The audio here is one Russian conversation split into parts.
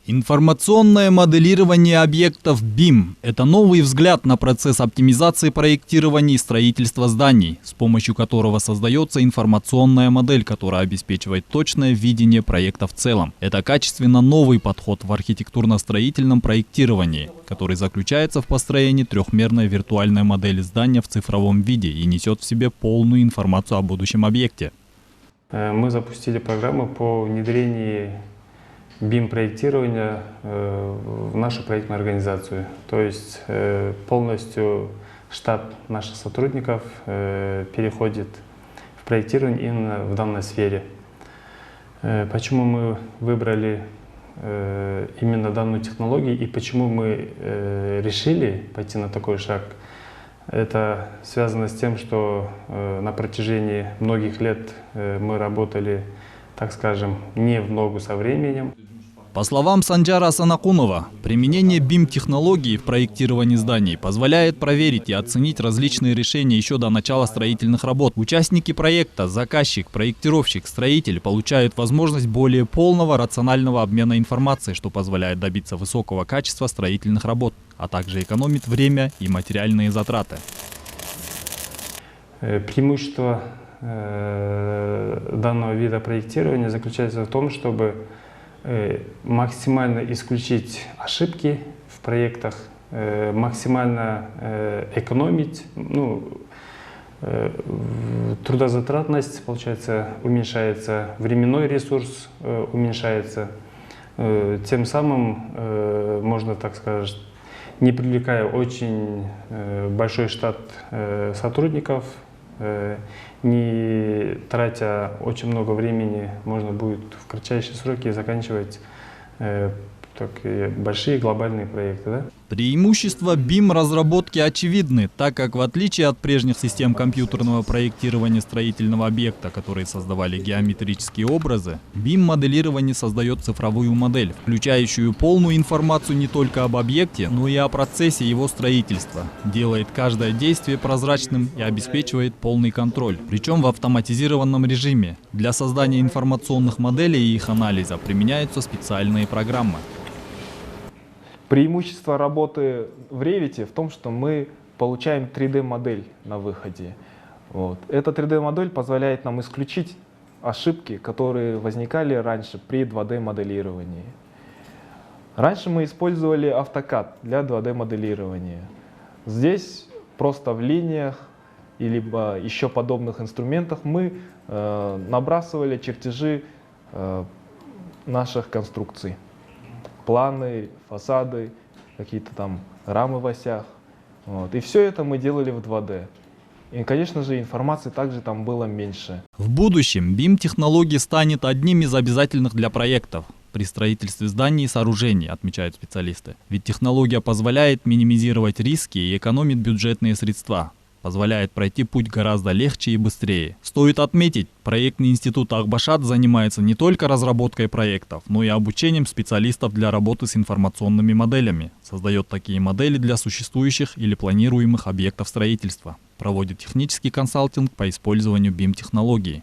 Информационное моделирование объектов BIM – это новый взгляд на процесс оптимизации проектирования и строительства зданий, с помощью которого создается информационная модель, которая обеспечивает точное видение проекта в целом. Это качественно новый подход в архитектурно-строительном проектировании, который заключается в построении трехмерной виртуальной модели здания в цифровом виде и несет в себе полную информацию о будущем объекте. Мы запустили программу по внедрению BIM-проектирования в нашу проектную организацию. То есть полностью штат наших сотрудников переходит в проектирование именно в данной сфере. Почему мы выбрали именно данную технологию и почему мы решили пойти на такой шаг? Это связано с тем, что на протяжении многих лет мы работали, так скажем, не в ногу со временем. По словам Санджара Санакунова, применение BIM-технологий в проектировании зданий позволяет проверить и оценить различные решения еще до начала строительных работ. Участники проекта, заказчик, проектировщик, строитель получают возможность более полного рационального обмена информацией, что позволяет добиться высокого качества строительных работ, а также экономит время и материальные затраты. Преимущество данного вида проектирования заключается в том, чтобы максимально исключить ошибки в проектах, максимально экономить, трудозатратность, получается, уменьшается, временной ресурс уменьшается. Тем самым можно, так сказать, не привлекая очень большой штат сотрудников, не тратя очень много времени, можно будет в кратчайшие сроки заканчивать такие большие глобальные проекты. Да? Преимущества BIM-разработки очевидны, так как в отличие от прежних систем компьютерного проектирования строительного объекта, которые создавали геометрические образы, BIM-моделирование создает цифровую модель, включающую полную информацию не только об объекте, но и о процессе его строительства, делает каждое действие прозрачным и обеспечивает полный контроль, причем в автоматизированном режиме. Для создания информационных моделей и их анализа применяются специальные программы. Преимущество работы в Revit в том, что мы получаем 3D-модель на выходе. Эта 3D-модель позволяет нам исключить ошибки, которые возникали раньше при 2D-моделировании. Раньше мы использовали AutoCAD для 2D-моделирования. Здесь просто в линиях или еще подобных инструментах мы набрасывали чертежи наших конструкций. Планы, фасады, какие-то там рамы в осях. И все это мы делали в 2D. И, конечно же, информации также там было меньше. В будущем BIM-технология станет одним из обязательных для проектов при строительстве зданий и сооружений, отмечают специалисты. Ведь технология позволяет минимизировать риски и экономит бюджетные средства. Позволяет пройти путь гораздо легче и быстрее. Стоит отметить, проектный институт Ахбашат занимается не только разработкой проектов, но и обучением специалистов для работы с информационными моделями. Создает такие модели для существующих или планируемых объектов строительства. Проводит технический консалтинг по использованию BIM-технологии.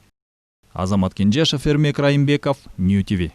Азамат Кенджешев, Эрмек Раимбеков, Нью ТВ.